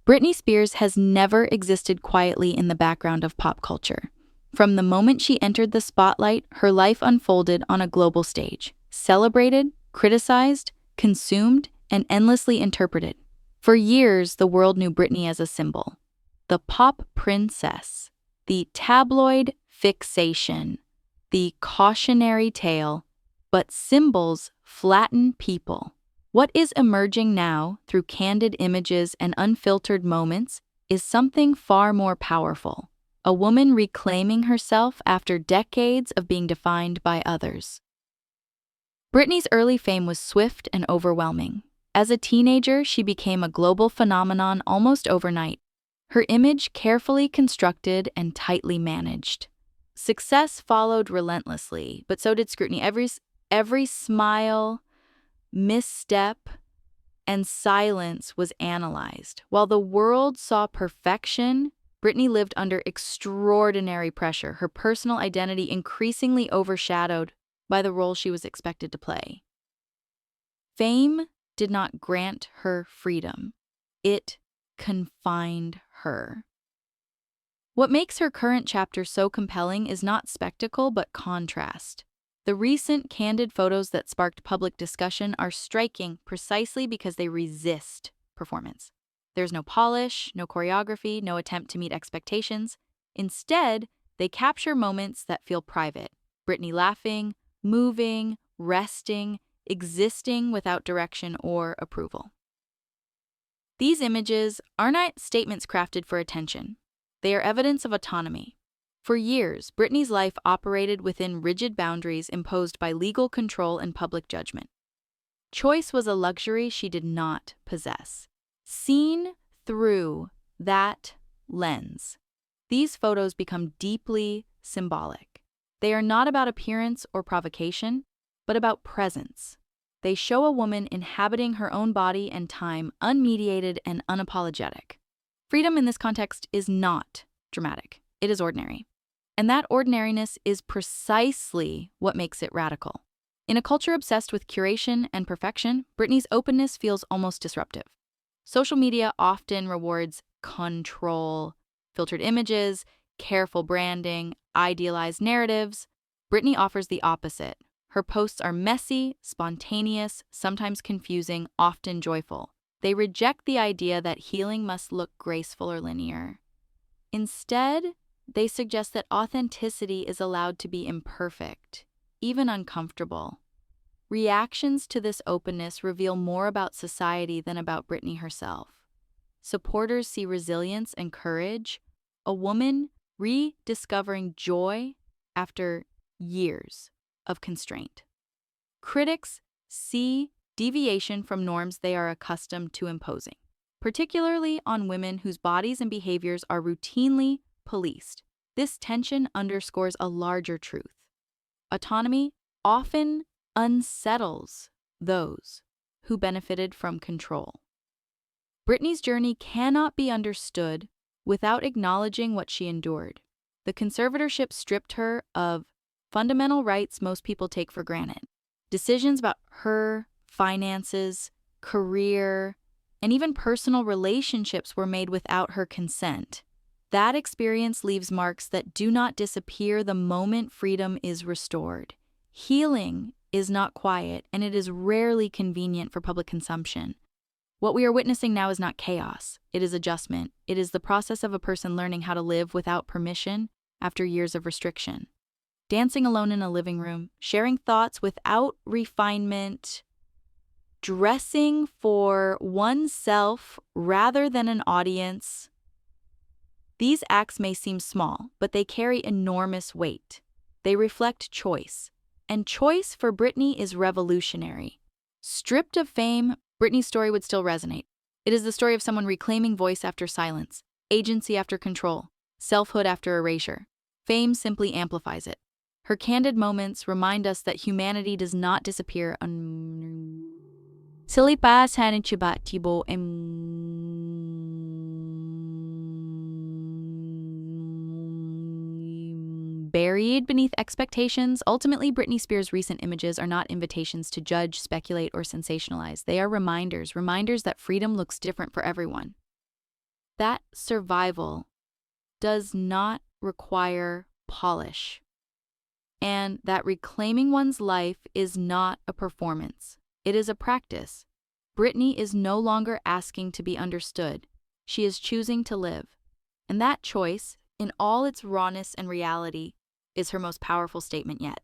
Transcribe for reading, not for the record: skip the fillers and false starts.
Britney Spears has never existed quietly in the background of pop culture. From the moment she entered the spotlight, her life unfolded on a global stage, celebrated, criticized, consumed, and endlessly interpreted. For years, the world knew Britney as a symbol. The pop princess, the tabloid fixation, the cautionary tale, but symbols flatten people. What is emerging now, through candid images and unfiltered moments, is something far more powerful. A woman reclaiming herself after decades of being defined by others. Britney's early fame was swift and overwhelming. As a teenager, she became a global phenomenon almost overnight, her image carefully constructed and tightly managed. Success followed relentlessly, but so did scrutiny. Every smile, misstep, and silence was analyzed. While the world saw perfection, Britney lived under extraordinary pressure, her personal identity increasingly overshadowed by the role she was expected to play. Fame did not grant her freedom. It confined her. What makes her current chapter so compelling is not spectacle but contrast. The recent candid photos that sparked public discussion are striking precisely because they resist performance. There's no polish, no choreography, no attempt to meet expectations. Instead, they capture moments that feel private. Britney laughing, moving, resting, existing without direction or approval. These images are not statements crafted for attention. They are evidence of autonomy. For years, Britney's life operated within rigid boundaries imposed by legal control and public judgment. Choice was a luxury she did not possess. Seen through that lens, these photos become deeply symbolic. They are not about appearance or provocation, but about presence. They show a woman inhabiting her own body and time, unmediated and unapologetic. Freedom in this context is not dramatic. It is ordinary. And that ordinariness is precisely what makes it radical. In a culture obsessed with curation and perfection, Britney's openness feels almost disruptive. Social media often rewards control, filtered images, careful branding, idealized narratives. Britney offers the opposite. Her posts are messy, spontaneous, sometimes confusing, often joyful. They reject the idea that healing must look graceful or linear. Instead, they suggest that authenticity is allowed to be imperfect, even uncomfortable. Reactions to this openness reveal more about society than about Britney herself. Supporters see resilience and courage, a woman rediscovering joy after years of constraint. Critics see deviation from norms they are accustomed to imposing, particularly on women whose bodies and behaviors are routinely policed. This tension underscores a larger truth. Autonomy often unsettles those who benefited from control. Britney's journey cannot be understood without acknowledging what she endured. The conservatorship stripped her of fundamental rights most people take for granted. Decisions about her finances, career, and even personal relationships were made without her consent. That experience leaves marks that do not disappear the moment freedom is restored. Healing is not quiet, and it is rarely convenient for public consumption. What we are witnessing now is not chaos. It is adjustment. It is the process of a person learning how to live without permission after years of restriction. Dancing alone in a living room, sharing thoughts without refinement, dressing for oneself rather than an audience. These acts may seem small, but they carry enormous weight. They reflect choice. And choice for Britney is revolutionary. Stripped of fame, Britney's story would still resonate. It is the story of someone reclaiming voice after silence, agency after control, selfhood after erasure. Fame simply amplifies it. Her candid moments remind us that humanity does not disappear buried beneath expectations. Ultimately, Britney Spears' recent images are not invitations to judge, speculate, or sensationalize. They are reminders that freedom looks different for everyone. that survival does not require polish, and that reclaiming one's life is not a performance. It is a practice. Britney is no longer asking to be understood. She is choosing to live. And that choice, in all its rawness and reality, is her most powerful statement yet.